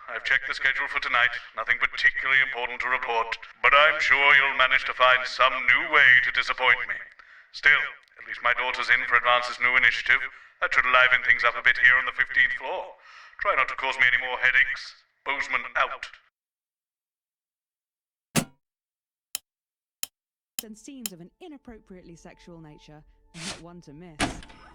I've checked the schedule for tonight. Nothing particularly important to report, but I'm sure you'll manage to find some new way to disappoint me. Still, at least my daughter's in for Advance's new initiative. That should liven things up a bit here on the 15th floor. Try not to cause me any more headaches. Bozeman out. And scenes of an inappropriately sexual nature, not one to miss.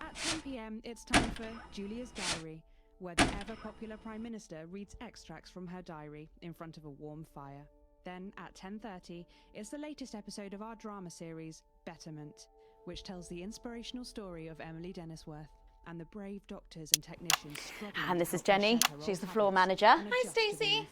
At 10 p.m, it's time for Julia's Diary, where the ever-popular Prime Minister reads extracts from her diary in front of a warm fire. Then, at 10:30, it's the latest episode of our drama series, Betterment, which tells the inspirational story of Emily Dennisworth and the brave doctors and technicians struggling. And this is Jenny. She's the floor manager. Hi, Stacey.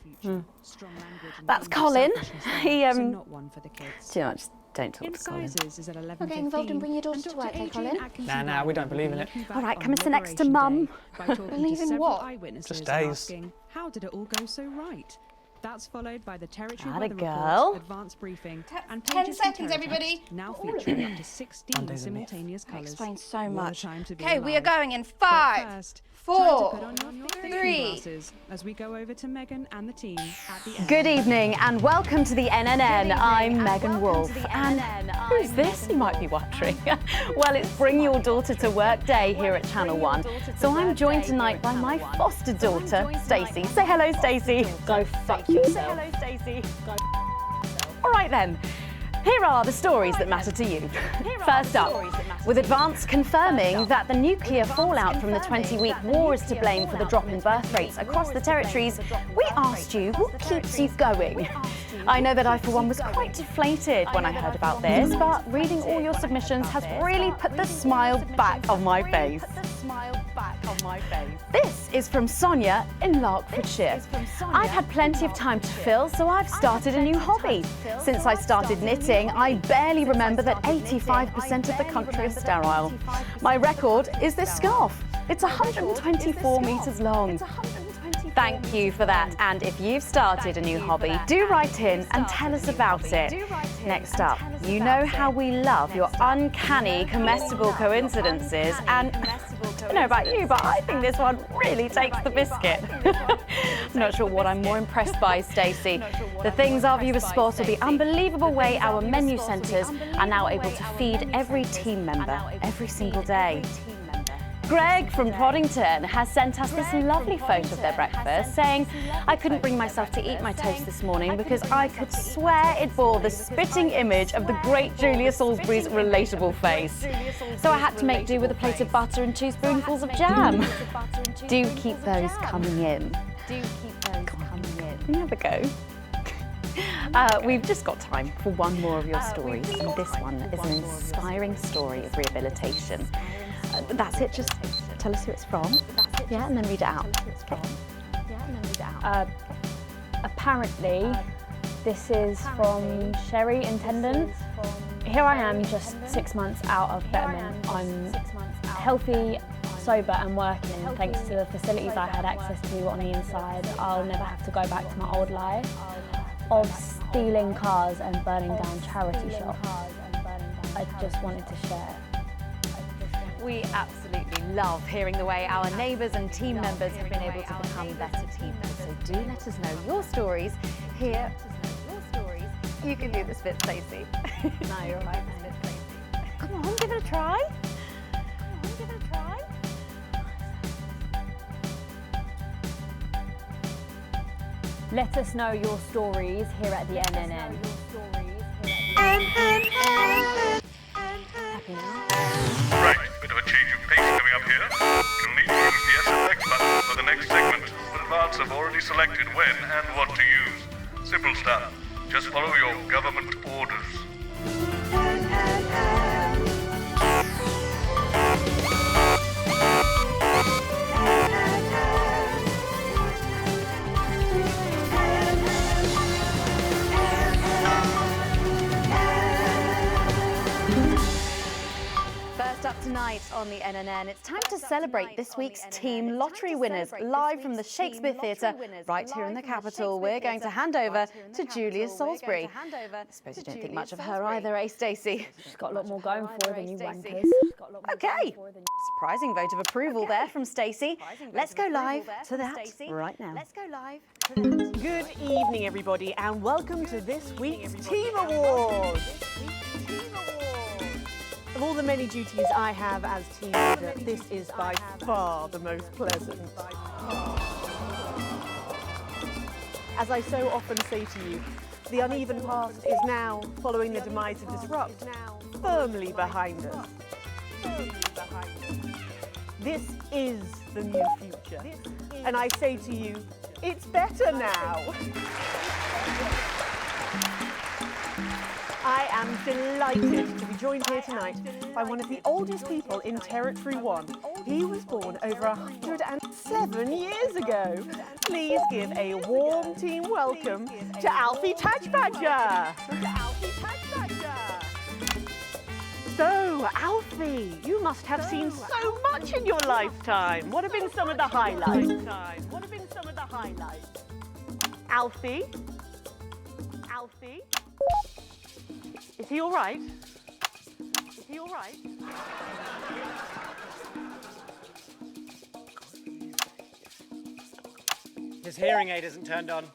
That's Colin. He not one for the kids. Too much. Don't talk to Colin. Is at 11:15. Not getting involved and bring your daughter to work, Colin. Nah, we don't believe in it. All right, come and sit next to Mum. Believe in what? Just days. Asking, how did it all go so right? That's followed by the territory Atta weather girl. report, advanced briefing, and 10 pages seconds, from everybody. now featuring up to 16 Mondays and simultaneous colours. Explains so much. Okay, we are going in 5, 4, 3. As we go over to Megan and the team at the end. Good evening and welcome to the NNN. I'm Megan Wolfe. And who's this, you might be wondering? Well, it's Bring Your Daughter to Work Day here at Channel 1. So I'm joined tonight by my foster daughter, Stacey. Say hello, Stacey. Go fuck yourself. Say hello, Stacey. All right then. Here are the stories that matter to you. First up, with advance confirming that the nuclear fallout from the 20-week war is to blame for the drop in birth rates across the territories, we asked you what keeps you going. I know that I, for one, was quite deflated when I heard about this, but reading all your submissions has really put the smile back on my face. This is from Sonia in Larkfordshire. I've had plenty of time to fill, so I've started a new hobby. Since I started knitting, I barely remember that 85% of the country is sterile. My record is this scarf. It's 124 metres long. Thank you for that. And if you've started a new hobby, do write in and tell us about it. Next up, you know how we love your uncanny comestible coincidences, and I don't know about you, but I think this one really takes the biscuit. I'm not sure what I'm more impressed by, Stacey. The things our viewers spot are the unbelievable way our menu centres are now able to feed every team member every single day. Greg from Proddington has sent us this lovely photo of their breakfast, saying, I couldn't bring myself to eat my toast this morning because I could swear it bore the spitting image of the great Julia Salisbury's relatable face. So I had to make do with a plate of butter and 2 spoonfuls of jam. Do keep those coming in. Have a go. We've just got time for one more of your stories, and this one is an inspiring story of rehabilitation. That's it, just tell us who it's from. Yeah, and then read it out. Apparently, this is from Sherry Intendant. Here I am, just 6 months out of betterment. I'm healthy, sober and working thanks to the facilities I had access to on the inside. I'll never have to go back to my old life of stealing cars and burning down charity shops. I just wanted to share. We absolutely love hearing the way our neighbours and team members have been able to become better people. So do let us know your stories here. You can do this bit, Stacey. No, you're right. Come on, give it a try. Let us know your stories here at the NNN. Happy now? Right, bit of a change of pace coming up here. You'll need to use the SFX button for the next segment, but advance have already selected when and what to use. Simple stuff. Just follow your government orders. First up tonight on the NNN, it's time to celebrate this week's Team Lottery winners, live from the Shakespeare Theatre right here in the capital. We're going to hand over to Julia Salisbury. I suppose you don't think much of her either, eh, Stacey? She's got a lot more going for her than you wankers. Okay, surprising vote of approval there from Stacey. Let's go live to that right now. Good evening, everybody, and welcome to this week's Team Awards. Of all the many duties I have as team leader, this is by far the most pleasant. As I so often say to you, the uneven past is now, following the demise of Disrupt, firmly behind us. This is the new future. And I say to you, it's better now. I am delighted to be joined here tonight by one of the oldest people in Territory 1. He was born over 107 years ago. Please give a warm team welcome to Alfie Tadgbadger. So, Alfie, you must have seen so much in your lifetime. What have been some of the highlights? Alfie? Is he all right? His hearing aid isn't turned on.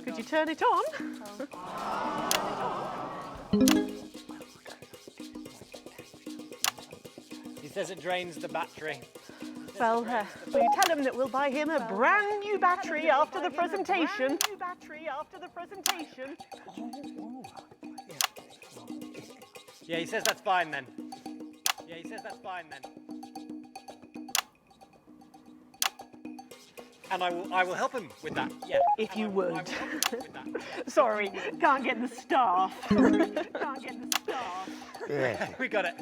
Could you turn it on? He says it drains the battery. Well, will you tell him that we'll buy him a brand new battery after the presentation? Yeah, he says that's fine then. And I will help him with that. Yeah. If you would. Sorry, can't get the staff. Yeah. We got it.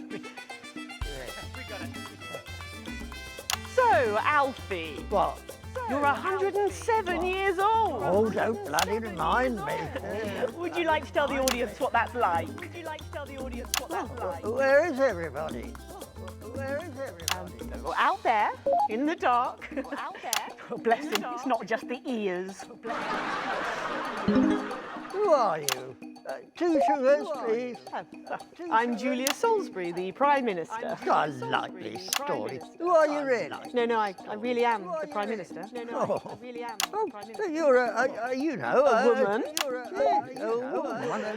So, Alfie. What? You're 107 years old. Oh, don't bloody remind me. Would you like to tell the audience what that's like? Where is everybody? Out there, in the dark. Oh, bless him, it's not just the ears. Who are you? 2 sugars, please. I'm Julia Salisbury, the Prime Minister. I like this story. Who are you really? No, I really am the Prime Minister. Oh, so you're a woman.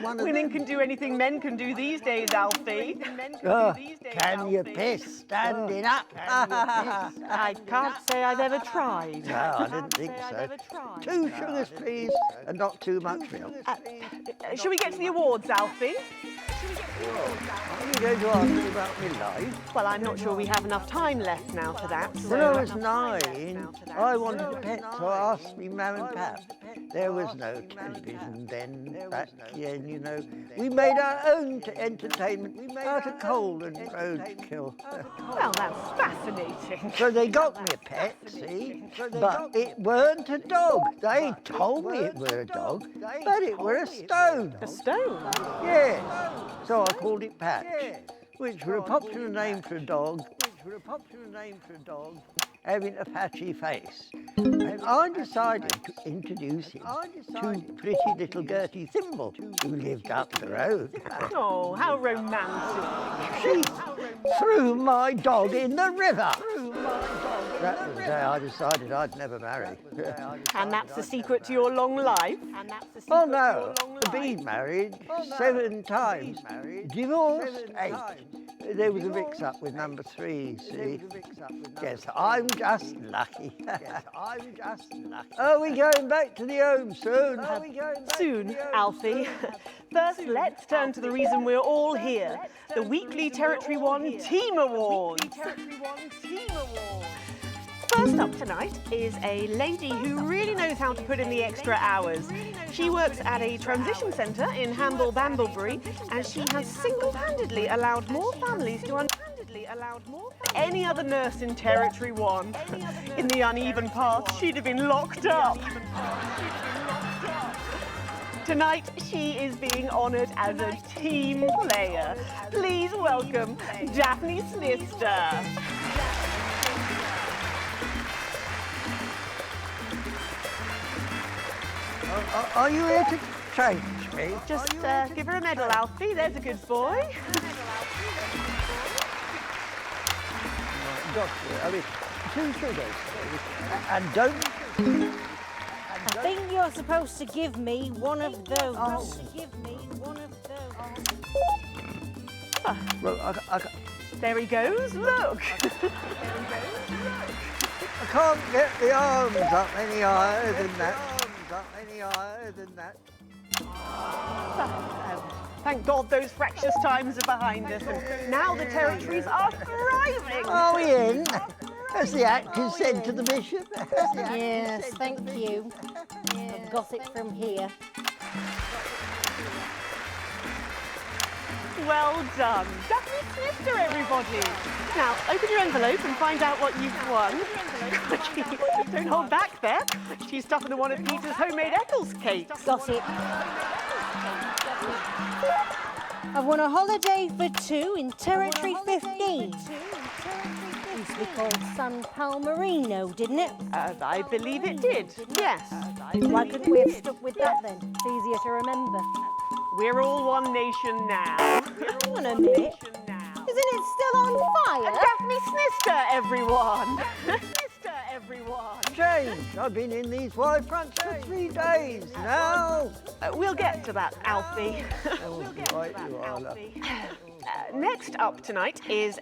One of Women can do anything men can do these days, Alfie. Can you piss standing up? I can't say I've ever tried. No, I didn't think so. 2 sugars, please, and not too much milk. Shall we get to the awards, Alfie? Are you going to ask me about my life? Well, I'm not sure we have enough time left now for that. So When I was 9, I wanted a pet, so I asked me mum and pap. There was no television then, back then, you know. We made our own entertainment out of coal and roadkill. Well, that's fascinating. So they got me a pet, see? But it weren't a dog. They told me it were a dog, but it were a stone. A stone? Yeah. So I called it Patch, which were a popular name for a dog, having a patchy face. And I decided to introduce him to pretty little Gertie Thimble, who lived up the road. Oh, how romantic. She threw my dog in the river. That was the day I decided I'd never marry. And that's the secret to your long life? Oh no, I've been married 7 times, divorced 8. There was a mix-up with number 3, see? Yes, I'm just lucky. Are we going back to the home soon? Soon, Alfie. First, let's turn to the reason we're all here, the weekly Territory 1 Team Awards. First up tonight is a lady who really knows how to put in the extra hours. She works at a transition centre in Hamble-Bamblebury, and she has single-handedly allowed more families to any other nurse in Territory 1. In the uneven path, she'd have been locked up. Tonight, she is being honoured as a team player. Please welcome Daphne Snister. Are you here to change me? Just give her a medal, Alfie. There's a good boy. Doctor, I mean, 2 sugars. And don't... I think you're supposed to give me one of those. Well, There he goes. Look. I can't get the arms up any higher than that. Thank God those fractious times are behind us, and now the territories are thriving. Are we in? As the actor said to the bishop. Yes, thank you. I've got it from here. Well done. Daphne Snister, everybody. Now, open your envelope and find out what you've won. Don't hold back there. She's stuffing in one of Peter's homemade Eccles cakes. Got it. I've won a holiday for 2 in Territory 15. Used to be called San Palmerino, didn't it? I believe it did, yes. Why couldn't we have stuck with that then? It's easier to remember. We're all one nation now. Hang on a minute. Isn't it still on fire? Daphne Snister, everyone. Change. I've been in these wide fronts for 3 days now. We'll get to that, Alfie. Right you are, love. Next up tonight is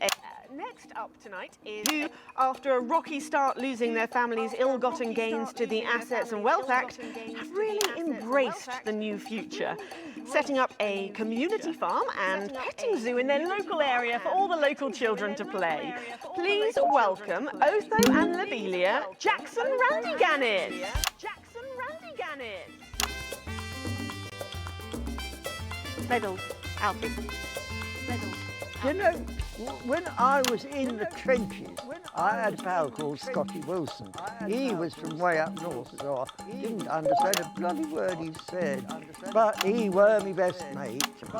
Next up tonight is who, after a rocky start losing their family's ill-gotten gains to the Assets and Wealth Act, have really embraced the new future, setting up a community farm and petting zoo in their local area for all the local children to play. Please welcome Otho and Lobelia, Jackson Randy-Gannis. Jackson Randy-Gannis. Medals, Alfie. Medals. You know, when I was in the trenches, I had a pal called Scotty Wilson. He was from way up north, so I didn't understand a bloody word he said. But he were my best mate. Should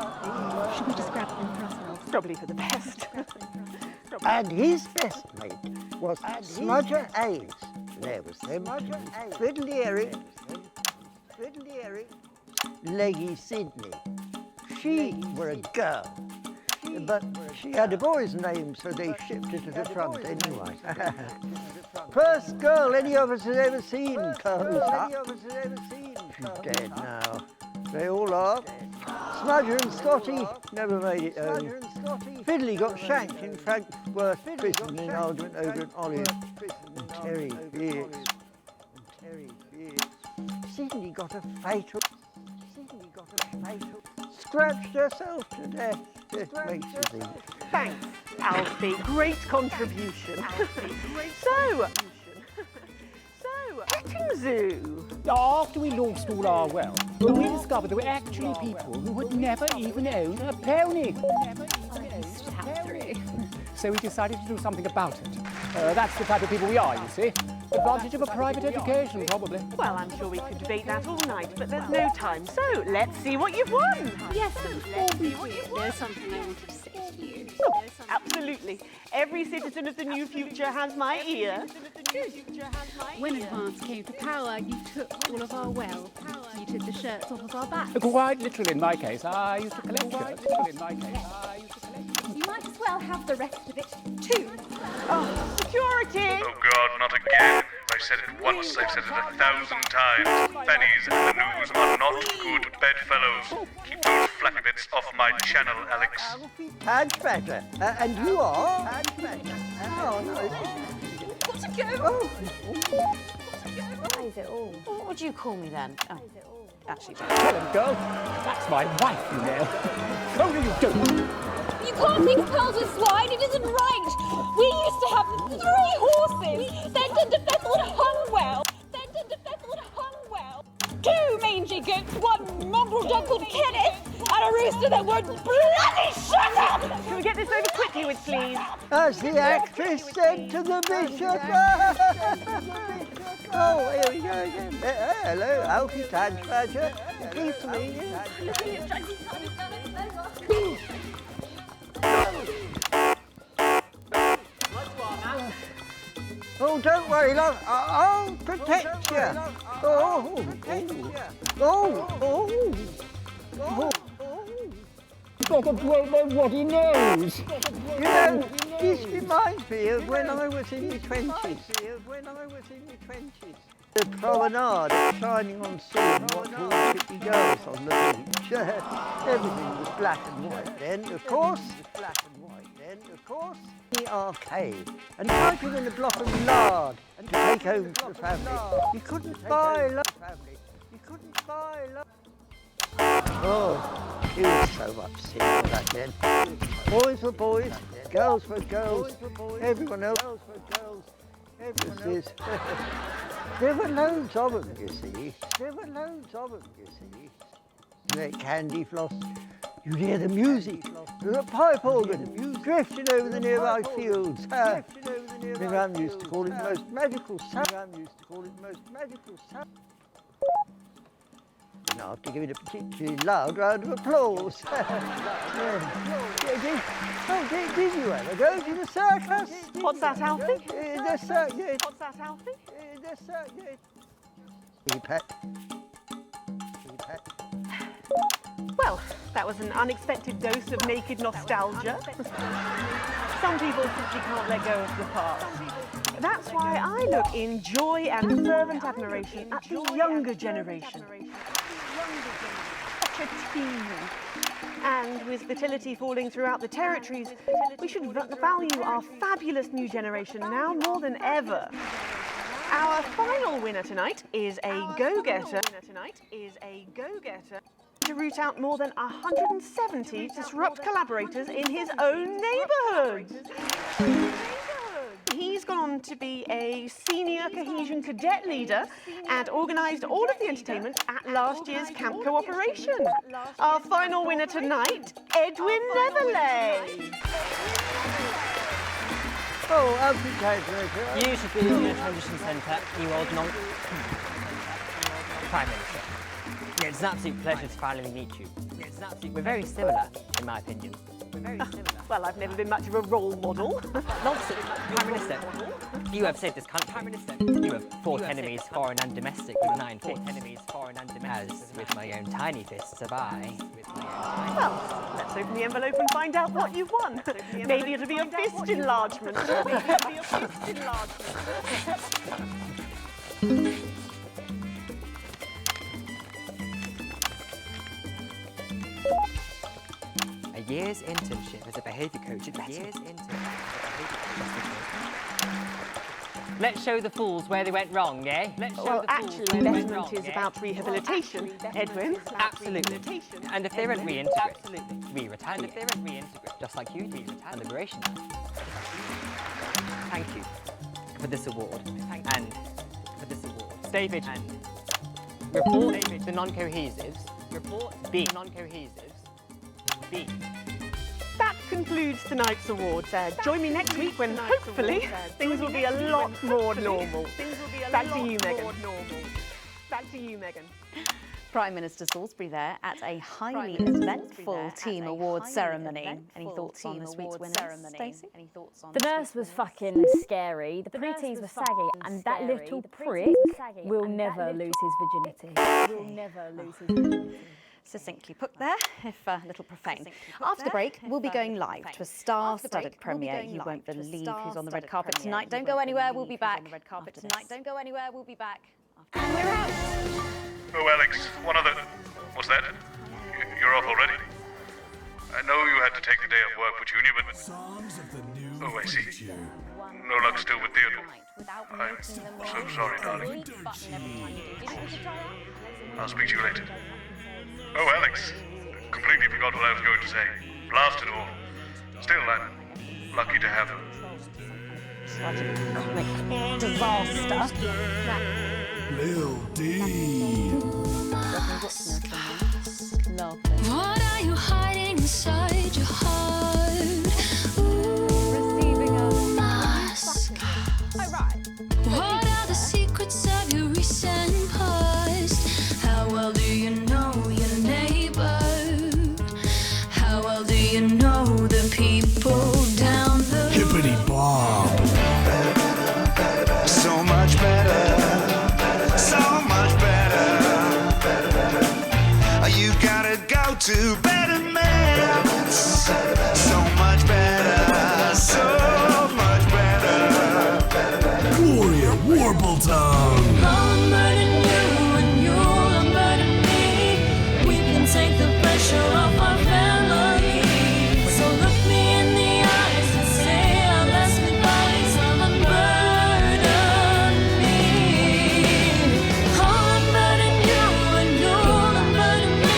we just grab them for ourselves? Probably for the best. And his best mate was Smudger Hayes. There was them two. Fiddly Eric, Leggy Sydney. She were a girl. But she had a boy's name, so they shipped her to the front anyway. First girl any of us has ever seen close up. She's dead now. They all are. Smudger and Scotty never made it home. Fiddly got shanked in Frankworth prison in an argument over an olive. And Terry Beers. Sydney got a fatal. Scratched herself to death. Thanks, Alfie. Great contribution. So, petting zoo. After we lost all our wealth, we discovered there were actually people who had never even owned a pony. So we decided to do something about it. That's the type of people we are, you see. Advantage of a private education, probably. Well, I'm sure we could debate that all night, but there's no time. So, let's see what you've won. Yes, but before we do, there's something I wanted to say to you. Oh, absolutely. Every citizen of the new future has my ear. When advance came to power, you took all of our wealth. You took the shirts off of our backs. Quite literally, in my case, I used to collect shirts. You might as well have the rest of it, too. Oh, security! Oh God, not again. I've said it once, I've said it 1,000 times. Fannies and the news are not good bedfellows. Keep those flappy bits off my channel, Alex. Padge and you are? Oh, no. Got to go! Oh. That is it all. What would you call me then? Oh, actually, Tell him, girl. That's my wife, you know. Oh, no, you don't. You can't mix pearls with swine, it isn't right! We used to have 3 horses! Sent into Fethel and Hunwell! 2 mangy goats, 1 mongrel dog called Kenneth, and a rooster that won't bloody shut up! Can we get this over quickly with, please? As the actress said to the bishop. Oh, here we go again. Hello, Alfie Padge Badger. Pleased to meet you. Oh, don't worry, love. I'll protect you. Oh. Got to blow my waddy nose. You know, this reminds me of when I was in my 20s. The promenade, shining on sea and watching all the pretty girls on the beach. Everything was black and white then, of course. The arcade, and typing in a block of lard to take home to the family. You couldn't buy love. Oh, it was so much simpler back then. Boys were boys, girls were girls, everyone else was this. There were loads of them, you see. That candy floss. You'd hear the music, the pipe organ, drifting over the nearby fields. My mum used to call it the most magical sound. And after giving a particularly loud round of applause. Did you ever go to the circus? What's that, Alfie? The circus. What's that, Alfie? The circus. Pet. Well, that was an unexpected dose of naked nostalgia. Some people simply can't let go of the past. That's why I look in joy and fervent admiration at the younger generation. Such a team. And with fertility falling throughout the territories, we should value our fabulous new generation now more than ever. Our final winner tonight is a go-getter. To root out more than 170 disrupt collaborators in his own neighbourhood. He's gone on to be a senior cohesion cadet leader and organised all of the entertainment at last year's Camp Cooperation. Our final winner tonight, Edwin Netherley. Oh, congratulations. You should be in the transition centre, you old Prime Minister. It's an absolute pleasure to finally meet you. We're very similar, in my opinion. Well, I've never been much of a role model. Nonsense, Prime Minister. You have saved this country. Prime Minister. You have fought enemies, foreign and domestic, with 9 fists. As with my own tiny fists have I. Well, let's open the envelope and find out what you've won. Maybe it'll be a fist enlargement. A year's internship as a behaviour coach at Let's show the fools where they went wrong, eh? Well, actually, betterment is about rehabilitation, Edwin. Absolutely. And if they don't reintegrate, we retaliate. Just like you do on Liberation Day. Thank you for this award. And for this award. Stay vigilant. Report the non-cohesives. B. That concludes tonight's awards. Join me next week when, hopefully, things will be a lot more normal. Back to you, Megan. Prime Minister Salisbury there at a highly eventful Team Awards ceremony. Any thoughts on this week's winners, Stacey? The nurse was fucking scary, the preteens were saggy, and that little prick will never lose his virginity. Succinctly put there, if a little profane. After the break, we'll be going live to a star-studded premiere. You won't believe who's on the red carpet tonight. Don't go anywhere, we'll be back. And we're out. Oh, Alex, one other... What's that? You're off already? I know you had to take the day off work for Junior, but... Oh, I see. No luck still with Theodore. I'm so sorry, darling. I'll speak to you later. Oh, Alex. Completely forgot what I was going to say. Blasted all. Still, I'm lucky to have her. Such a comic disaster. Lil D. What are you hiding inside your heart? Receiving a mask. Oh, right. What are the secrets of your recent past? How well do you know your neighbor? How well do you know the people down the road? Hippity Bob. So much better. You gotta go to better men. So much better, so much better. Gloria Warbletongue. I'll murder you and you'll murder me. We can take the pressure off our family. So look me in the eyes and say our last goodbyes. I'll murder me. I'll murder you and you'll murder me.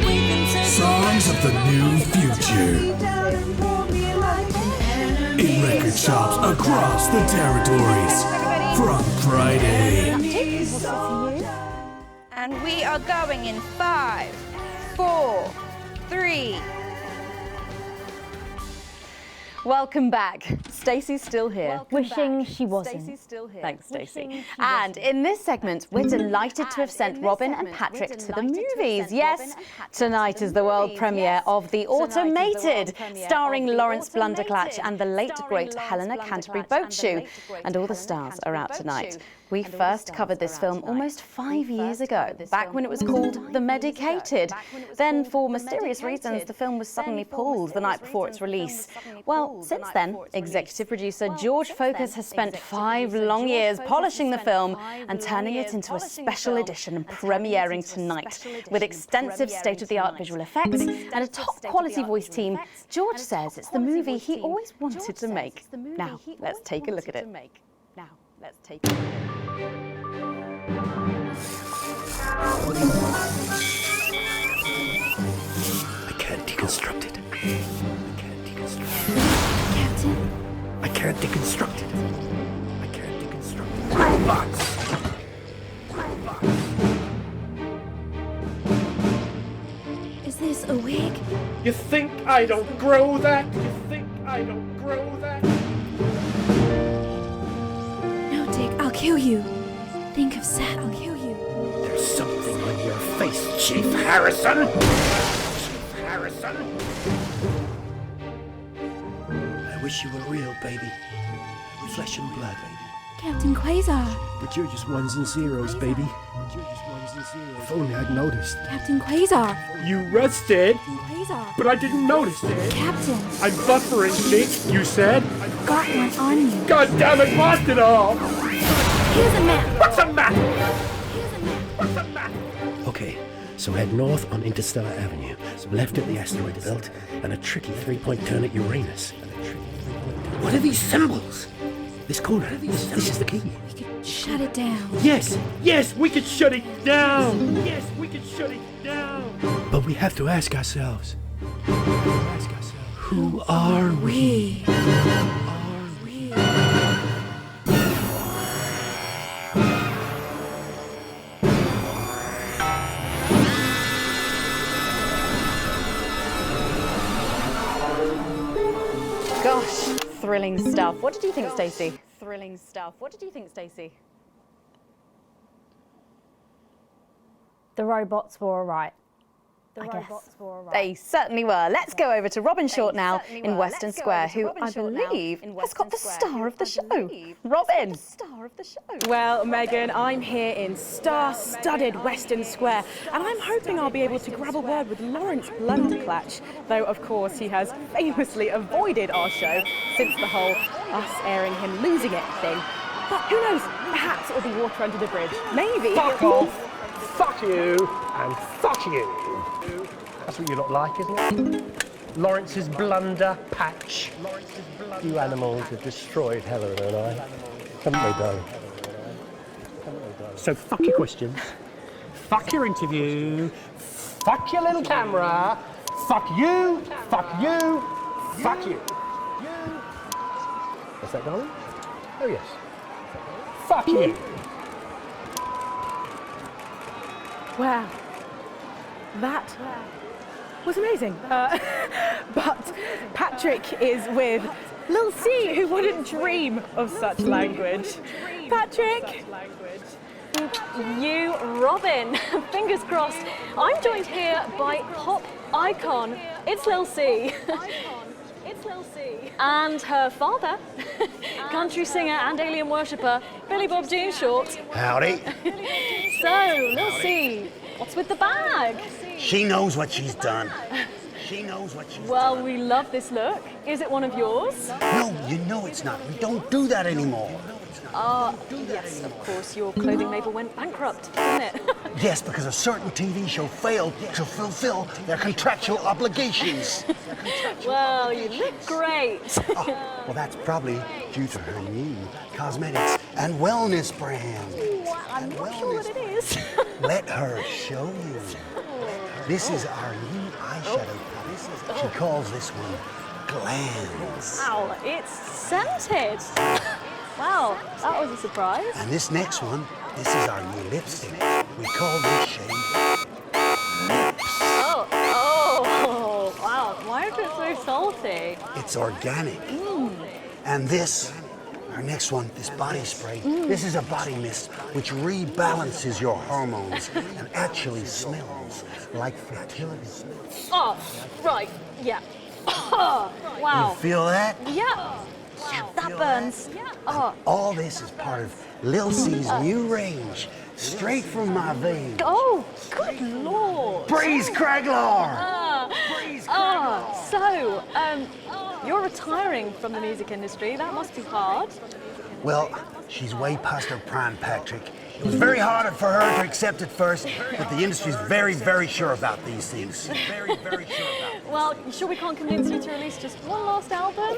We can take Songs of the New Future. In record shops across the territories. From Friday. And we are going in 5, 4, 3. Welcome back. Stacey's still here. Wishing she wasn't. Stacey's still here. Thanks, Stacey. And in this segment, we're delighted to have sent Robin and Patrick to the movies. Yes, tonight is the world premiere of The Automated, starring Lawrence Blunderclatch and the late, great Helena Canterbury-Boatshoe. And all the stars are out tonight. We first covered this film almost 5 years ago, back when it was called The Medicated. Then, for mysterious reasons, the film was suddenly pulled the night before its release. Well, Well, since then, executive producer George Focus has spent 5 long years polishing the film and turning it into a special edition premiering tonight. With extensive state-of-the-art visual effects and a top-quality voice team, George says it's the movie he always wanted to make. Now, let's take a look at it. I can't deconstruct it. Captain? I can't deconstruct it. I can't deconstruct it. Robots! Is this a wig? You think I don't grow that? You think I don't grow that? No, Dick, I'll kill you. Think of Seth, I'll kill you. There's something on your face, Chief Harrison! Chief Harrison! I wish you were real, baby. Flesh and blood. Captain Quasar. But you're just ones and zeros, baby. If only I'd noticed. Captain Quasar. You rusted, Quasar. but I didn't notice it. Captain. I'm buffering, Nick, you said. Got one on you. God damn it, lost it all! Here's a map. What's a map? Here's a map. What's a map? Okay, so head north on Interstellar Avenue, left at the asteroid belt, and a tricky 3-point turn at Uranus. What are these symbols? This corner. This is the key. We could shut it down. Yes, Yes, we could shut it down. Yes, we could shut it down. but we have to ask ourselves. Who are we? Gosh, thrilling stuff. What did you think, Stacey? Thrilling stuff. What did you think, Stacey? The robots were all right. I guess. They certainly were. Let's go over to Robin Short now in Western Square, who I believe has got the star of the show. Robin! Well, Megan, I'm here in star-studded Western Square, and I'm hoping I'll be able to grab a word with Lawrence Blunderclatch, though, of course, he has famously avoided our show since the whole us airing him losing it thing. But who knows? Perhaps it'll be water under the bridge. Maybe. Fuck off! Fuck you! And fuck you! That's what you look like, isn't it? Lawrence's blunder patch. You animals have destroyed Helen and I. Haven't they, darling? So fuck your questions. Fuck your interview. Fuck your little camera. Fuck you. Fuck you. Fuck you. What's that, darling? Oh, yes. Fuck you. Wow. That was amazing. But Patrick is with Lil C, who wouldn't dream of such language. Patrick! You, Robin. Fingers crossed. I'm joined here by pop icon. It's Lil C. And her father, country singer and alien worshipper, Billy Bob Jean Short. Howdy. So, Lil C, what's with the bag? She knows what she's done. She knows what she's done. Well, we love this look. Is it one of yours? No, you know it's not. We don't do that anymore. Yes, of course. Your clothing label went bankrupt, didn't it? Yes, because a certain TV show failed to fulfill their contractual obligations. Well, you look great. Well, that's probably due to her new cosmetics and wellness brand. I'm not sure what it is. Let her show you. This is our new eyeshadow palette. She calls this one Glands. Wow, it's scented. Wow, that was a surprise. And this next one, this is our new lipstick. We call this shade Lips. Oh, wow. Why is it so salty? It's organic. And this, our next one, this body spray, this is a body mist which rebalances your hormones and actually smells like fertility. Oh, right, yeah. Wow. You feel that? Yeah. That burns. Oh. All this is part of Lil C's new range, straight from my veins. Oh, good lord. Breeze Craglar! So, You're retiring from the music industry. That must be hard. Well, she's way past her prime, Patrick. It was very hard for her to accept at first, but the industry's very, very sure about these things. Very, very sure about them. Well, you sure we can't convince you to release just one last album?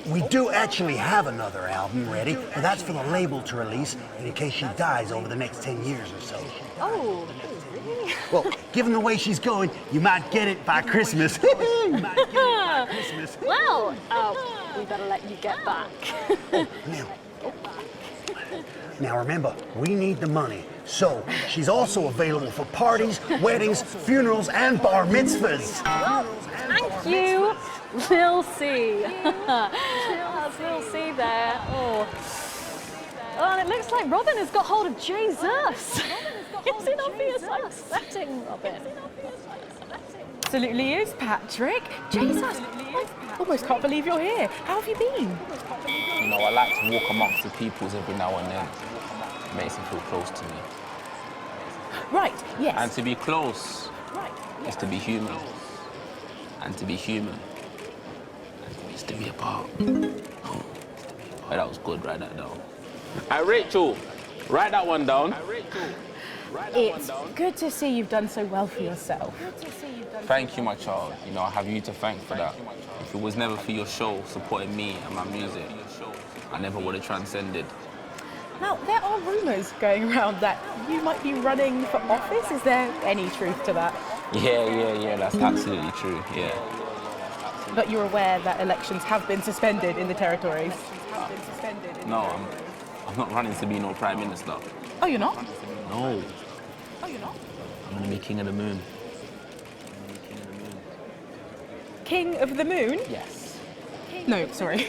We do actually have another album ready, but that's for the label to release in case she dies over the next 10 years or so. Oh, really? Well, given the way she's going, you might get it by Christmas. You might get it by Christmas. Well, we better let you get back. Now remember, we need the money. So, she's also available for parties, weddings, funerals, and bar mitzvahs. Well, thank you. We'll see. That's Lil C there. Oh. Oh, and it looks like Robin has got hold of Jesus. It's in obvious upsetting, Robin. Absolutely is, Patrick. Jesus, I almost can't believe you're here. How have you been? You know, I like to walk amongst the peoples every now and then. It makes them feel close to me. Right, yes. And to be close is to be human. And to be human is to be apart. Oh, that was good, write that down. Hey, Rachel, write that one down. It's good to see you've done so well for yourself. Thank you, my child. You know, I have you to thank for that. If it was never for your show supporting me and my music, I never would have transcended. Now, there are rumours going around that you might be running for office. Is there any truth to that? Yeah, that's absolutely true, yeah. But you're aware that elections have been suspended in the territories? No, I'm not running to be no Prime Minister. Oh, you're not? No. Oh, you're not? I'm gonna be King of the Moon. King of the Moon? Yes. No, sorry.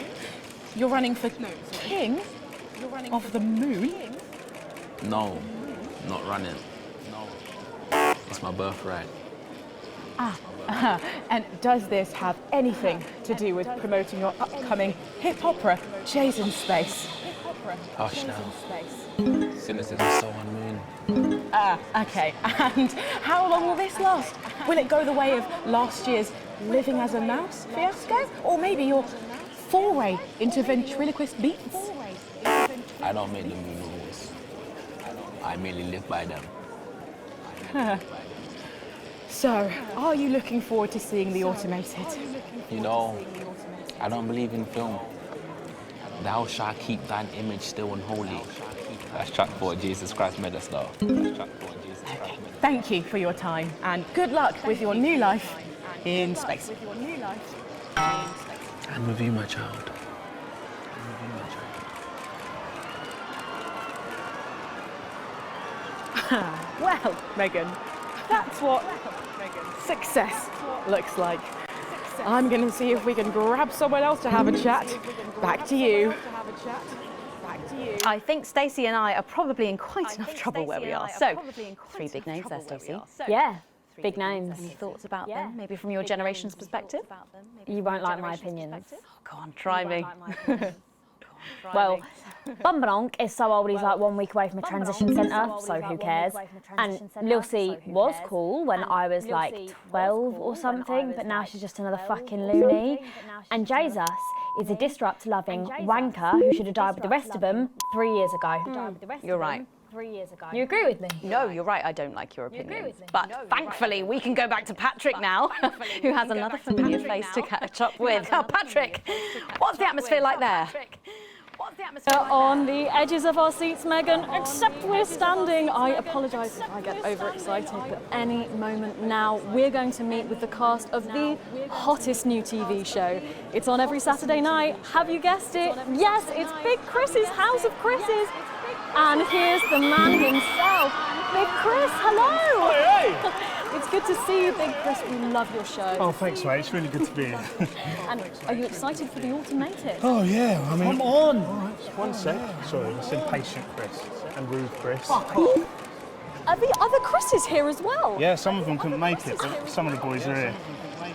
You're running for King of the Moon? No, not running. It's my birthright. And does this have anything to do with promoting your upcoming hip opera, Jason Space? Hush now. Cynicism's so unmoon. Okay. And how long will this last? Will it go the way of last year's Living as a Mouse fiasco? Or maybe your foray into ventriloquist beats? I don't make the moon rules. I merely live by them. So, are you looking forward to seeing The Automated? You know, I don't believe in film. Thou shalt keep thine image still unholy. That's track 4, Jesus Christ made us though. Thank you for your time and good luck with your new life in space. And with you, my child. Well, Megan, that's what success looks like. I'm going to see if we can grab someone else to have a chat. Back to you. I think Stacey and I are probably in quite enough trouble where we are. So, 3 big names there, Stacey. Yeah, big names. Any thoughts about them? Maybe from your generation's perspective? You won't like my opinions. Oh, go on, try me. Well, Bumbanonk is so old he's like 1 week away from a transition centre, so who cares? And Lil C was cool when I was like 12 or something, but now she's just another fucking loony. And Jesus is a disrupt-loving wanker who should have died with the rest of them 3 years ago. You're right. You agree with me? No, you're right, I don't like your opinion. But thankfully, we can go back to Patrick now, who has another familiar face to catch up with. Oh, Patrick, what's the atmosphere like there? On the edges of our seats, Megan, except we're standing. I apologise if I get overexcited, but any moment now, we're going to meet with the cast of the hottest new TV show. It's on every Saturday night. Have you guessed it? Yes, it's Big Chris's House of Chris's. And here's the man himself, Big Chris, hello! Hey! It's good to see you, Big Chris. We love your show. Oh, thanks, mate. It's really good to be here. And are you excited for The Automated? Oh, yeah. I mean... Come on! All right, one sec. Sorry, it's impatient Chris and rude Chris. Are the other Chris's here as well? Yeah, some of them couldn't make it, but some of the boys are here.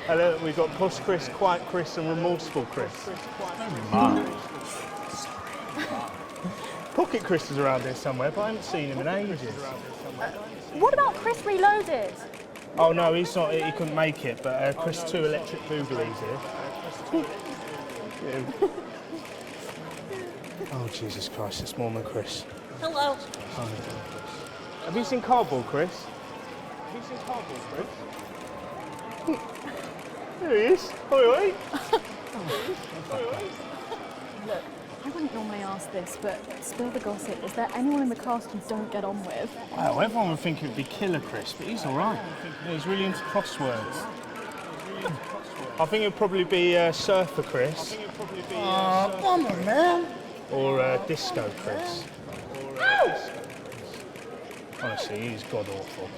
Hello, we've got Posh Chris, Quiet Chris and Remorseful Chris. Pocket Chris is around here somewhere, but I haven't seen him in ages. What about Chris Reloaded? Oh no, he's not. He couldn't make it. But Chris 2 Electric Boogaloo's here. you. Oh, Jesus Christ, it's Mormon Chris. Hello. Hi. Have you seen Cardboard Chris? Have you seen Cardboard Chris? There he is. Oi, Look, I wouldn't normally ask this, but spill the gossip. Is there anyone in the cast you don't get on with? Well, everyone would think it would be Killer Chris, but he's all right. Yeah, he's really into crosswords. I think it'd probably be Surfer Chris. Come on, man. Or Disco Chris. Honestly, he's god-awful.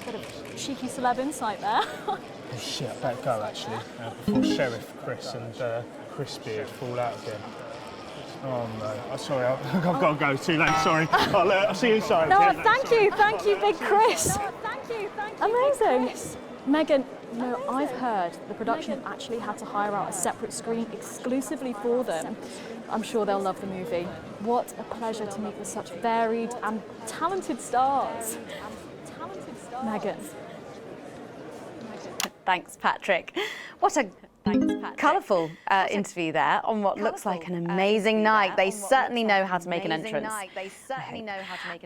Bit of cheeky celeb insight there. Oh, shit, I better go, actually, before Sheriff Chris and Chris Beard fall out again. Oh, no. I'm sorry, I've got to go. Too late, sorry. I'll see you inside. No, thank you, Big Chris. Amazing. Megan, you know, I've heard the production actually had to hire out a separate screen exclusively for them. I'm sure they'll love the movie. What a pleasure to meet with such varied and talented stars. Megan. Thanks, Patrick. What a colourful interview there on what looks like an amazing night. They certainly know how to make an entrance.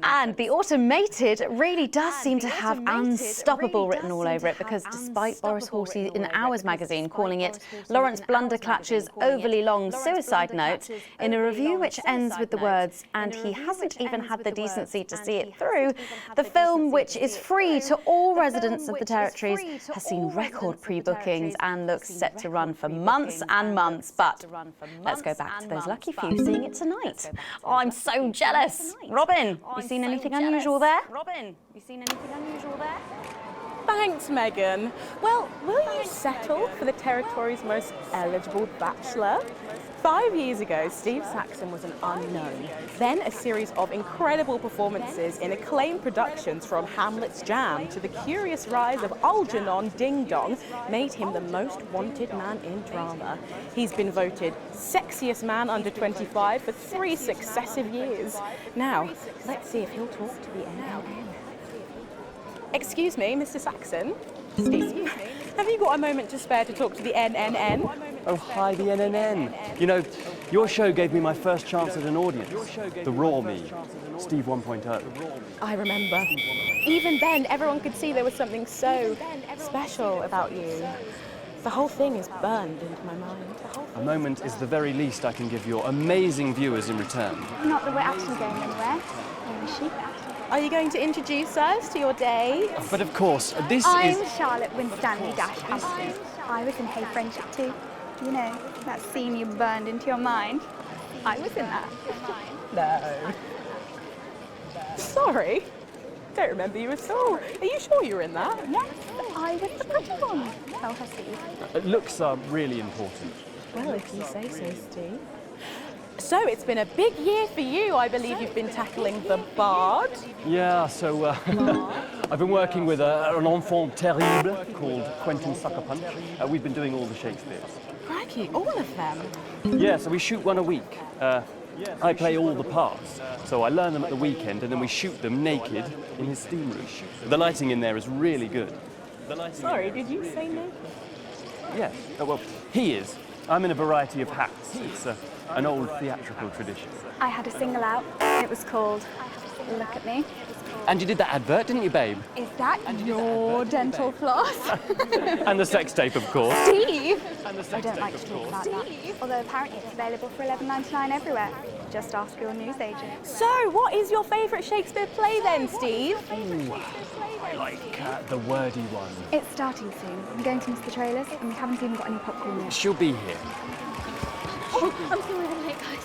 And the automated really does seem to have unstoppable written all over it, because despite Boris Hawley in Hours magazine calling it Lawrence Blunderclatch's overly long suicide note, in a review which ends with the words, and he hasn't even had the decency to see it through, the film, which is free to all residents of the territories, has seen record pre-bookings and looks set to run for months and months. But let's go back to those lucky few seeing it tonight. Oh, I'm so jealous. Robin, you seen anything unusual there? Thanks, Megan. Well, will you settle for the territory's most eligible bachelor? 5 years ago, Steve Saxon was an unknown. Then a series of incredible performances in acclaimed productions, from Hamlet's Jam to the curious rise of Algernon Ding Dong, made him the most wanted man in drama. He's been voted sexiest man under 25 for 3 successive years. Now, let's see if he'll talk to the NNN. Excuse me, Mr. Saxon. Steve, have you got a moment to spare to talk to the NNN? Oh, hi, the NNN. You know, your show gave me my first chance at an audience. The raw me, Steve 1.0. I remember. Even then, everyone could see there was something so special about you. The whole thing is burned into my mind. A moment is the very least I can give your amazing viewers in return. Not that we're actually going anywhere. Where is she? Are you going to introduce us to your day? But of course, I'm Charlotte Winstanley-Hampton. I was in Hey Friendship too. You know, that scene you burned into your mind. I was in that. No. Sorry. Don't remember you at all. Are you sure you were in that? Yes, I was the pretty one. Tell her, Steve. Looks are really important. Well, if you say so, Steve. So it's been a big year for you. I believe you've been tackling the Bard. Yeah, so I've been working with an enfant terrible called Quentin Sucker Punch. We've been doing all the Shakespeares. Crikey, all of them? Yeah, so we shoot one a week. I play all the parts, so I learn them at the weekend and then we shoot them naked in his steam room. The lighting in there is really good. Sorry, did you say naked? Yeah, well, he is. I'm in a variety of hats. It's an old theatrical tradition. I had a single out. It was called Look at Me. And you did that advert, didn't you, babe? Is that your dental floss? And the sex tape, of course. Steve! I don't like to talk about that. Although apparently it's available for $11.99 everywhere. Just ask your newsagent. So, what is your favourite Shakespeare play then, Steve? Ooh, I like the wordy one. It's starting soon. I'm going to miss the trailers, and we haven't even got any popcorn yet. She'll be here. Oh, I'm sorry we're late, guys.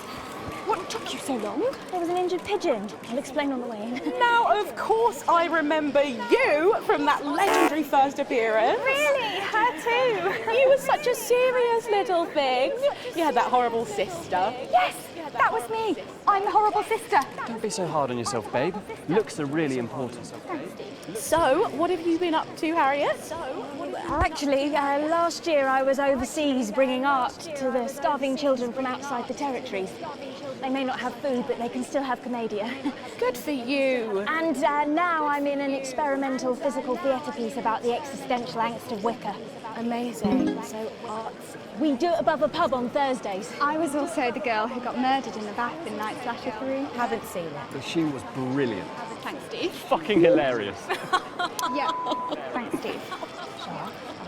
What took you so long? There was an injured pigeon. I'll explain on the way in. Now, of course, I remember you from that legendary first appearance. Really? Her too? You were such a serious little thing. You had that horrible sister. Yes, that was me. I'm the horrible sister. Don't be so hard on yourself, babe. Looks are really important. So, what have you been up to, Harriet? Actually, last year I was overseas bringing art to the starving children from outside the territories. They may not have food, but they can still have comedia. Good for you. And now I'm in an experimental physical theatre piece about the existential angst of Wicker. Amazing. So artsy. We do it above a pub on Thursdays. I was also the girl who got murdered in the bath in Night Slasher 3. Haven't seen it. But she was brilliant. Thanks, Steve. Fucking hilarious. Yeah. Thanks, Steve.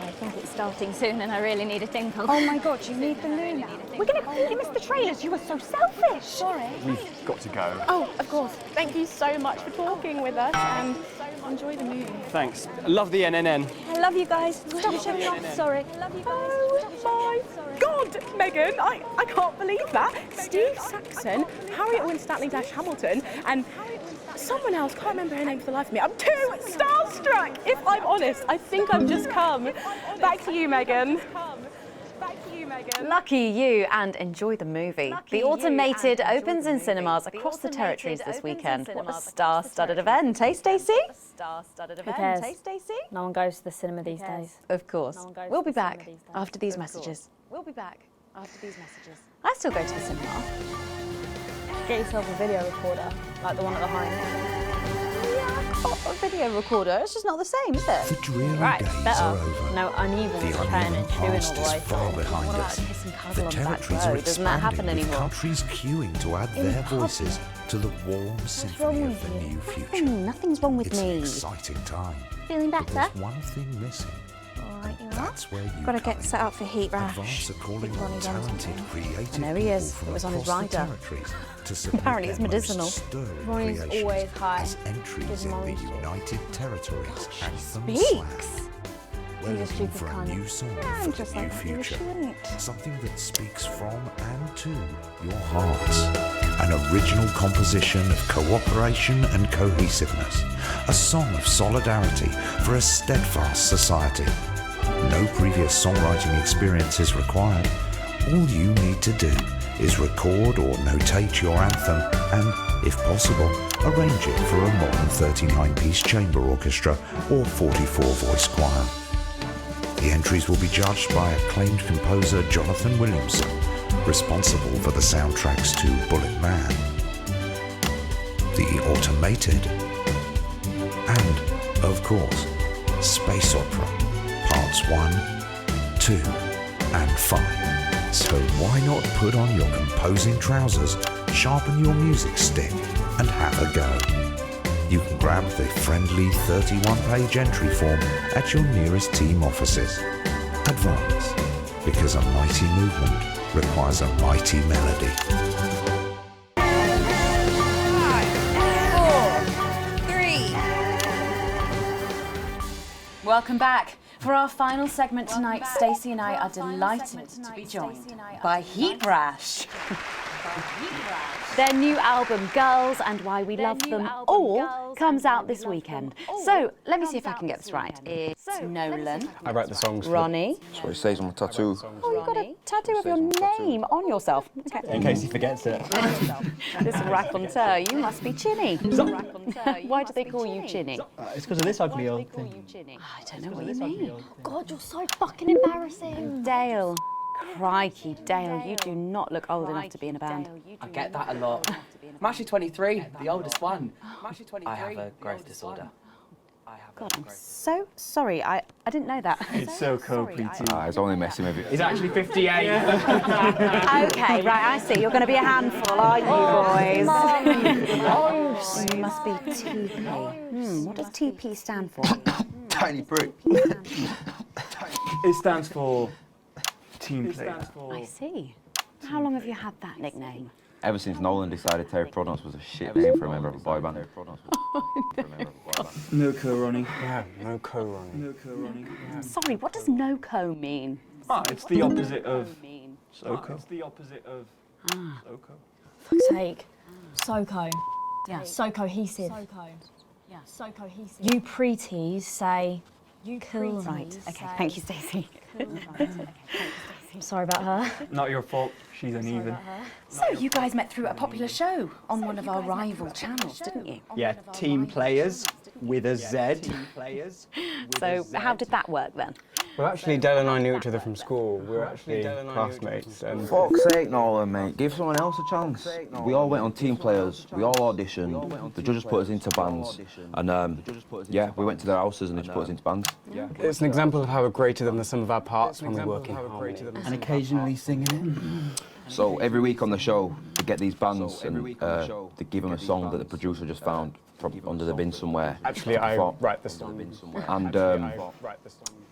I think it's starting soon and I really need a tinkle. Oh my God, you need the loo now. We're going to completely miss the trailers. You were so selfish. Sorry. We've got to go. Oh, of course. Thank you so much for talking with us and enjoy the movie. Thanks. Love the NNN. I love you guys. Stop showing off. Sorry. I love you guys. Oh my God, Megan, I can't believe that. Steve Saxon, Harriet Winstanley-Hamilton, and someone else, can't remember her name for the life of me. I'm too starstruck, if I'm honest. I think I've just come. Back to you, Megan. Lucky you, and enjoy the movie. The Automated opens in cinemas across the territories this weekend. What a star-studded event, hey Stacey? Who cares? No one goes to the cinema these days. Of course. We'll be back after these messages. I still go to the cinema. Get yourself a video recorder, like the one at the home. A video recorder, it's just not the same, is it? The dreary Right, days better. are over. No uneven The turning uneven and chewing past all the way is far through. behind What about us. a kiss and cuddle The on the back territories row? are Doesn't that happen expanding with anymore? countries queuing to add In their pubs. voices to the warm symphony of the new future. Nothing's wrong with It's an me. exciting time. Feeling But better? there's one thing missing. Alright, you know. That's where you Got to come get in. set up for heat rash. Advance are calling Big on Ronnie Jones. talented, creative And there he is. people from It was on his across the rider. territories to submit Apparently it's their most medicinal. stirring Ronnie's creations always high. as entries Gives in him the orange juice. United Territories Anthem speaks. Slam. We're He's a looking stupid for a cunt. new song Yeah, I'm for just the new like, you future. shouldn't. Something that speaks from and to your hearts. An original composition of cooperation and cohesiveness. A song of solidarity for a steadfast society. No previous songwriting experience is required. All you need to do is record or notate your anthem and, if possible, arrange it for a modern 39-piece chamber orchestra or 44-voice choir. The entries will be judged by acclaimed composer Jonathan Williamson, responsible for the soundtracks to Bullet Man, The Automated, and, of course, Space Opera, Parts 1, 2, and 5. So why not put on your composing trousers, sharpen your music stick, and have a go? You can grab the friendly 31-page entry form at your nearest team offices. Advance, because a mighty movement requires a mighty melody. 5, 4, 3. Welcome back. For our final segment tonight, Stacey and I are delighted to be joined by Heat Rash. Their new album, Girls and Why We Love Them All, comes out this weekend. So, let me see if I can get this right. It's Nolan, I write the songs. Ronnie. That's what it says on my tattoo. Oh, you've got a tattoo of your name on yourself. Okay. In case he forgets it. This raconteur, you must be Chinny. Why do they call you Chinny? It's because of this ugly old thing. I don't know what you mean. God, you're so fucking embarrassing. Dale. Crikey, Dale, you do not look old enough to be in a band. I get that a lot. I'm actually 23, the oldest one. I have a growth disorder. God, I'm so sorry. I didn't know that. It's so cool, PT. He's only messing with you. He's actually 58. Okay, right, I see. You're going to be a handful, aren't you, boys? You must be TP. What does TP stand for? Tiny prick. It stands for team player. I see. How long have you had that nickname? Ever since Nolan decided Terry Prodance was a shit name for a member of a boy band. No co, Ronnie. Yeah, no co, Ronnie. No co, Ronnie. Sorry, what does no-co mean? It's the opposite of SoCo. It's the opposite of SoCo. Fuck's sake. SoCo. Yeah. So cohesive. Yeah. So cohesive. You pretees say cool. Right, okay, thank you, Stacey. I'm sorry about her. Not your fault. She's uneven. So you guys met through a popular show on one of our rival channels, didn't you? Yeah, Team Players with a Z. So how did that work then? Well, actually, Del and I knew each other from school. We were actually classmates. And Fuck's sake, Nolan, mate. Give someone else a chance. We all went on team players. We all auditioned. The judges put us into bands. And, yeah, we went to their houses and they just put us into bands. it's an example of how we're greater than the sum of our parts when we work in harmony. And occasionally singing it. So every week on the show, they get these bands and they give them a song that the producer just found from under the bin somewhere. Actually, I write the song. And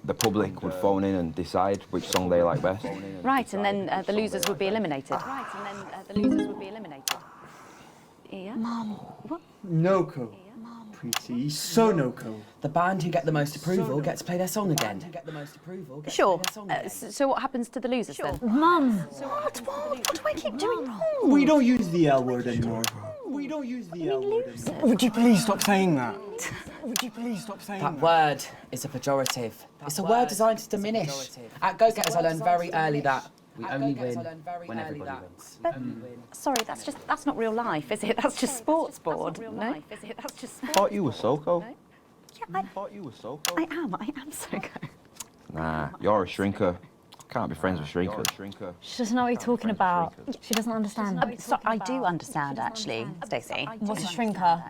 the public would phone in and decide which song they like best. Right, and then the losers would be eliminated. Right, and then the losers would be eliminated. Yeah? Mum. What? No-co. Pretty, so no-co. The band who get the most approval get to play their song again. Sure. So what happens to the losers then? Mum. What do I keep doing wrong? We don't use the L word anymore. We don't use the L word anymore. Would you please stop saying that? Would you please stop saying that? That word is a pejorative. It's a word designed to diminish. At Go-Getters, I learned very early that we only win when everybody wins. But, sorry, that's not real life, is it? That's just sports board. No? Is it? That's just sports. I thought you were Soko. Yeah, I am Soko. Nah, you're a shrinker. Can't be friends with shrinkers. She doesn't know what you're talking about. She doesn't understand. I do understand, actually, Stacey. What's a shrinker?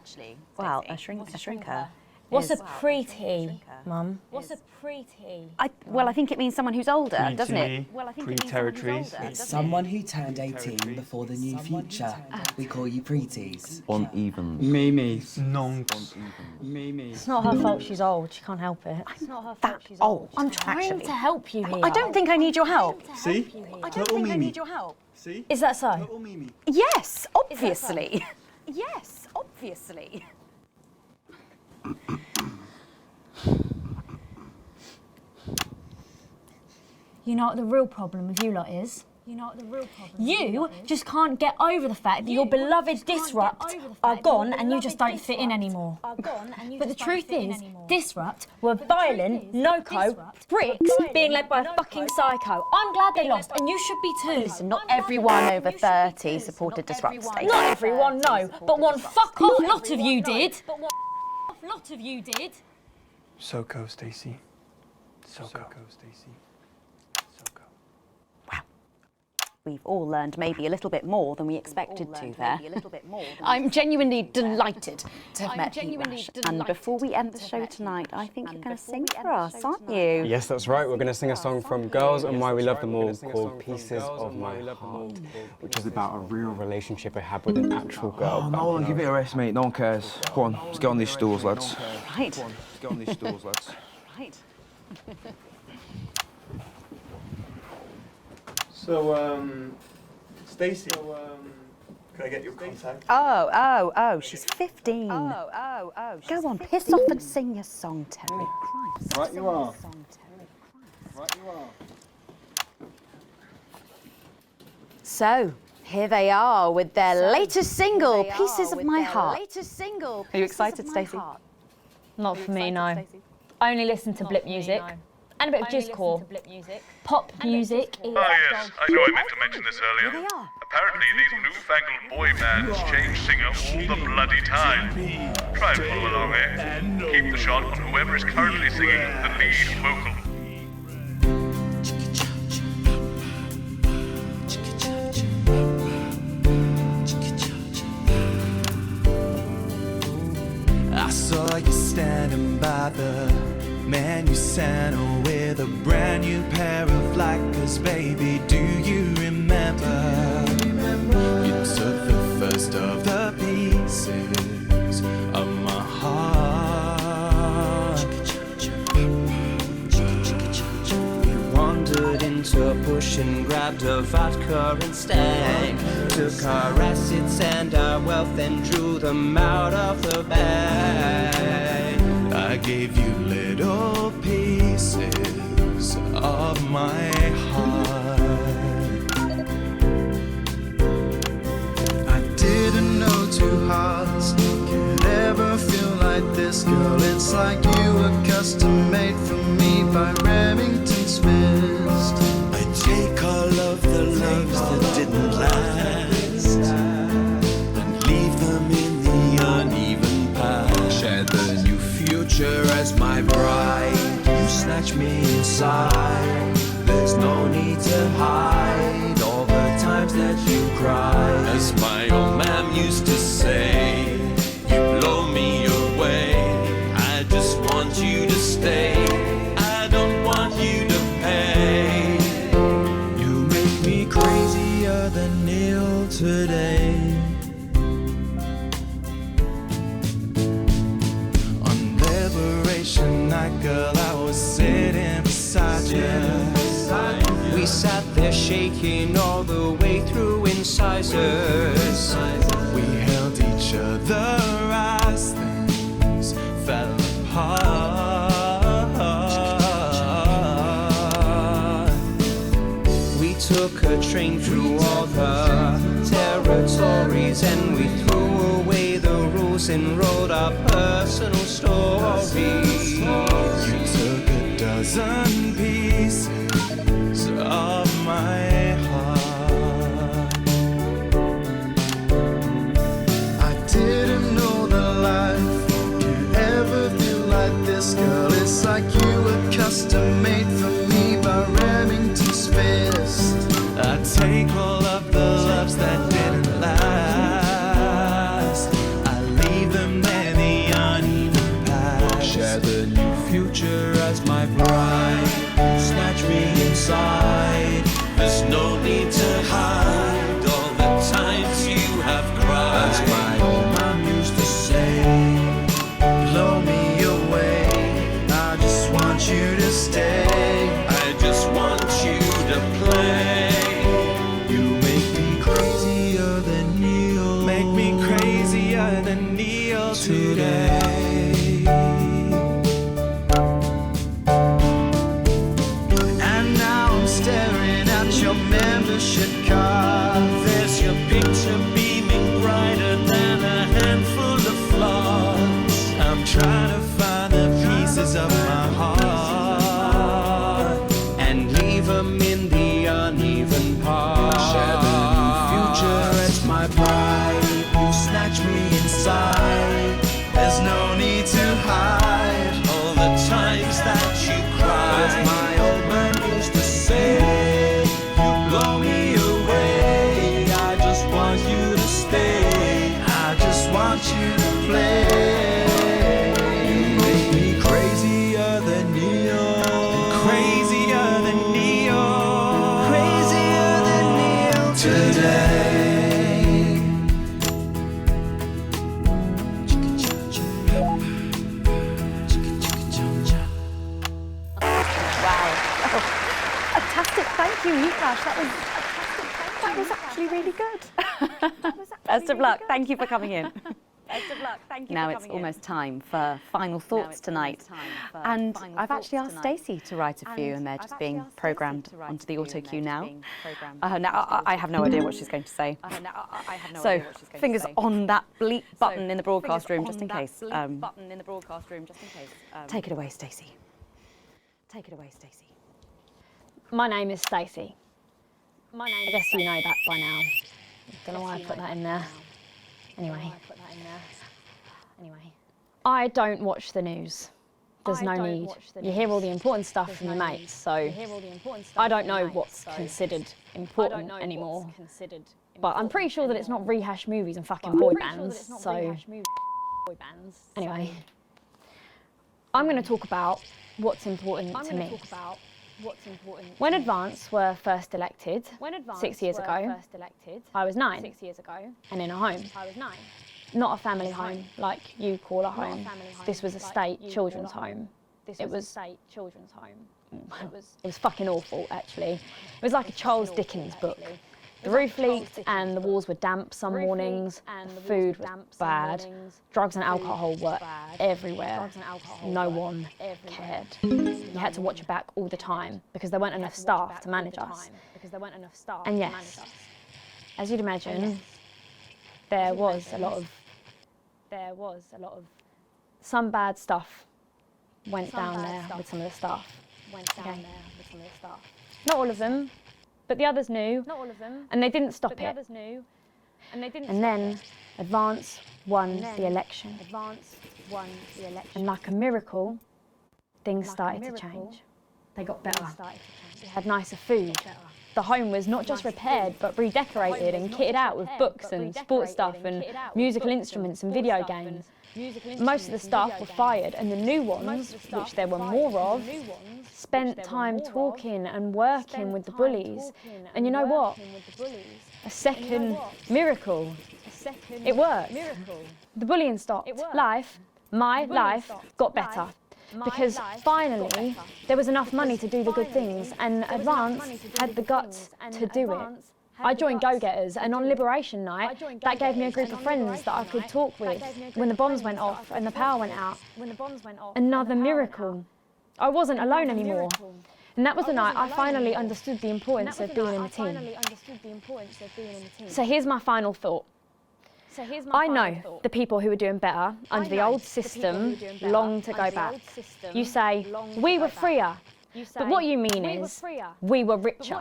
Well, a shrinker. What's a preety, Mum? What's a preety? Well, I think it means someone who's older, doesn't it? Pre-territories. It's someone who turned 18 before the new future. We call you preeties. Uneven. Mimi's. Nonks. Mimi's. It's not her fault she's old. She can't help it. It's not her fault she's old. I'm trying to help you here. I don't think I need your help. See? I don't think I need your help. See? Is that so? Little Mimi. Yes, obviously. Yes, obviously. You know what the real problem with you lot is? You just can't get over the fact that your beloved Disrupt are gone and you just don't fit in anymore. But the truth is, Disrupt were violent, no-co, bricks being led by a fucking psycho. I'm glad they lost, and you should be too. Listen, not everyone over 30 supported Disrupt, Stacey. Not everyone, no, but one fuck-off lot of you did. Soko, Stacey. Soko, Stacey. We've all learned maybe a little bit more than we expected to there. I'm genuinely delighted to have met you, Rash. And before we end the show tonight, I think you're going to sing for us, aren't you? Yes, that's right. We're going to sing a song from Girls and Why We Love Them All called Pieces of My Heart, which is about a real relationship I had with an actual girl. Oh, Nolan, give it a rest, mate. No one cares. Go on, let's get on these stools, lads. Right. Go on, let's get on these stools, lads. Right. So, Stacey, can I get your contact? Oh, she's 15. Go on, piss off and sing your song, Terry. Christ. Right you are. Right you are. So, here they are with their latest single, Pieces of My Heart. Are you excited, Stacey? Not for me, no. I only listen to blip music. And a bit of jizzcore. Pop music is... Ah, yes, I know I meant to mention this earlier. Apparently, these newfangled boy bands change singer all the bloody time. Try and follow along, eh? Keep the shot on whoever is currently singing the lead vocal. I saw you standing by the menu center with a brand new pair of Lakers, baby. Do you remember? You took the first of the pieces of my heart. You wandered into a bush and grabbed a vodka and stank. Took our assets and our wealth and drew them out of the bag. I gave you little pieces of my heart. I didn't know two hearts could ever feel like this, girl. It's like you were custom made for me by Remington Smith. I take all of the loves that didn't last and leave them in the uneven past. Share the new future as my bride. You snatch me inside. There's no need to hide all the times that you cried. As my old man used to say, you blow me away. I just want you to stay. I don't want you to pay. You make me crazier than Neil today. On Liberation Night, girl, I was sitting beside you. We sat there shaking all the way through incisors. We held each other as things fell apart. We took a train through all the territories, and we threw away the rules and wrote our personal stories. You took a dozen pieces of my heart. I didn't know that life could ever feel like this, girl. It's like you were custom made for me by Remington's fist. I take all of the loves that didn't last. I leave them there, the uneven past. Share the new future as my bride. Snatch me inside. There's no need to hide all the times you have cried. As my old man used to say, blow me away. I just want you to stay. I just want you to play. You make me crazier than Neil. Make me crazier than Neil today. Staring at your membership card. There's your picture beaming brighter than a handful of flaws. I'm trying to find the pieces of my heart and leave them in the uneven parts. Share the new future as my bride. You snatch me inside. There's no need to hide all the times that you cried. As my old man used to say, you blow me away. I just want you to stay. I just want you to play. You make me crazier than Neil. Crazier than Neil. Crazier than Neil today. Thank you, Mikash. That was actually really good. Best of luck. Thank you for coming in. Best of luck. Thank you. Now it's almost time for final thoughts tonight, and I've actually asked Stacey to write a few, and they're just being programmed onto the auto cue now. Now I have no idea what she's going to say. So fingers on that bleep button in the broadcast room just in case. Take it away, Stacey. Take it away, Stacey. My name is Stacey. I guess you know that by now. Don't know why I put that in there. Anyway. I don't watch the news. There's no need. You hear all the important stuff from your mates, so I don't know what's considered important anymore. But I'm pretty sure that it's not rehashed movies and fucking boy bands, so anyway. I'm going to talk about what's important to me. When Advance were first elected 6 years ago, I was 9 and in a home. Not a family home like you call a home. This was a state children's home. It was fucking awful, actually. It was like a Charles Dickens book. The roof leaked and the walls were damp some mornings. The food was bad. Drugs and alcohol were everywhere. No one cared. You had to watch your back all the time because there weren't enough staff to manage us. And yes, as you'd imagine, there was a lot of some bad stuff went down there with some of the staff. Okay. Not all of them, but the others knew, and they didn't stop it. And then Advance won the election. And like a miracle, things started to change. They got better. We had nicer food. The home was not just repaired, but redecorated and kitted out with books and sports stuff and musical instruments and video games. Most of the staff were fired, and the new ones, which there were more of, spent time talking and working with the bullies. And you know what? A second miracle. It worked. The bullying stopped. My life got better. Because finally, there was enough money to do the good things, and Advance had the guts to do it. I joined Go-Getters, and on Liberation Night, that gave me a group of friends that I could talk with when the bombs went off and the power went out. Another miracle. I wasn't alone anymore. And that was the night I finally understood the importance of being in a team. So here's my final thought. I know the people who are doing better under the old system long to go back. You say, we were freer. But what you mean is, we were richer.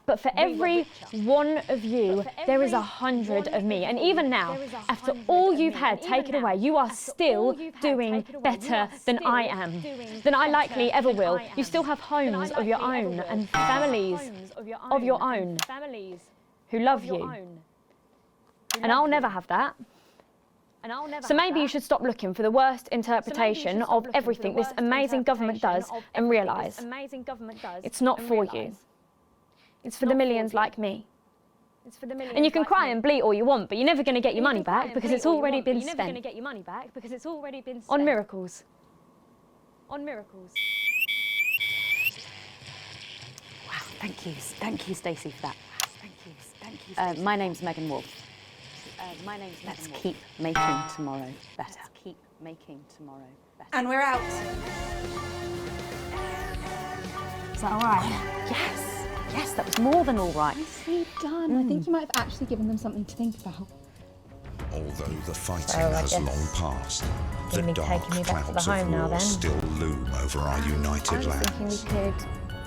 But for every one of you, there is 100 of me. And even now, after all you've had taken away, you are still doing better than I am, than I likely ever will. You still have homes of your own and families of your own who love you. And I'll never have that. So maybe you should stop looking for the worst interpretation of everything this amazing government does and realise it's not for you. It's for the millions like me. And you can cry and bleat all you want, but you're never going to get your money back because it's already been spent on miracles. Wow, thank you, Stacey, for that. Thank you. My name's Megan Wolf. Let's keep making tomorrow better. And we're out. Is that all right? Yes, that was more than all right. Nicely done. I think you might have actually given them something to think about. Although the fighting has long passed, the dark clouds of war still loom over our united land. We could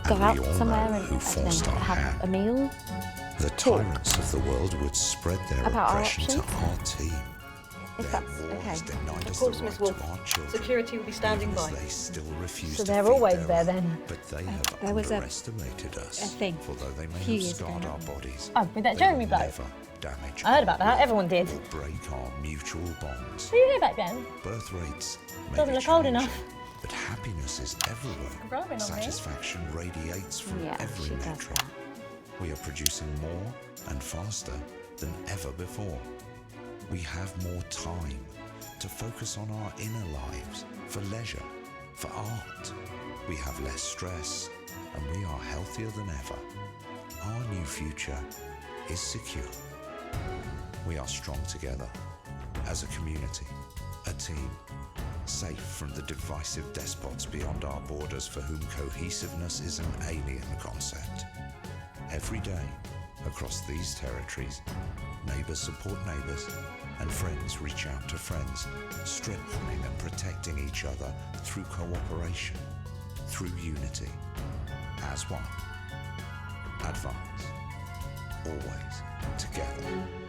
go out somewhere and have a meal. The tyrants of the world would spread their oppression to our team. If that's okay. Of course, Miss Wolf. Security will be standing by. They still refuse so they're always there then? But they have underestimated us. Thing. Although they may have scarred our bodies. Oh, with that Jeremy bloke? Damage. I heard about that. Everyone did. Break our mutual bonds. Were you here back then? Birth rates Doesn't look old enough. But happiness is everywhere. Satisfaction radiates from every metric. We are producing more and faster than ever before. We have more time to focus on our inner lives, for leisure, for art. We have less stress, and we are healthier than ever. Our new future is secure. We are strong together, as a community, a team, safe from the divisive despots beyond our borders for whom cohesiveness is an alien concept. Every day, across these territories, neighbours support neighbours, and friends reach out to friends, strengthening and protecting each other through cooperation, through unity, as one. Advance, always together.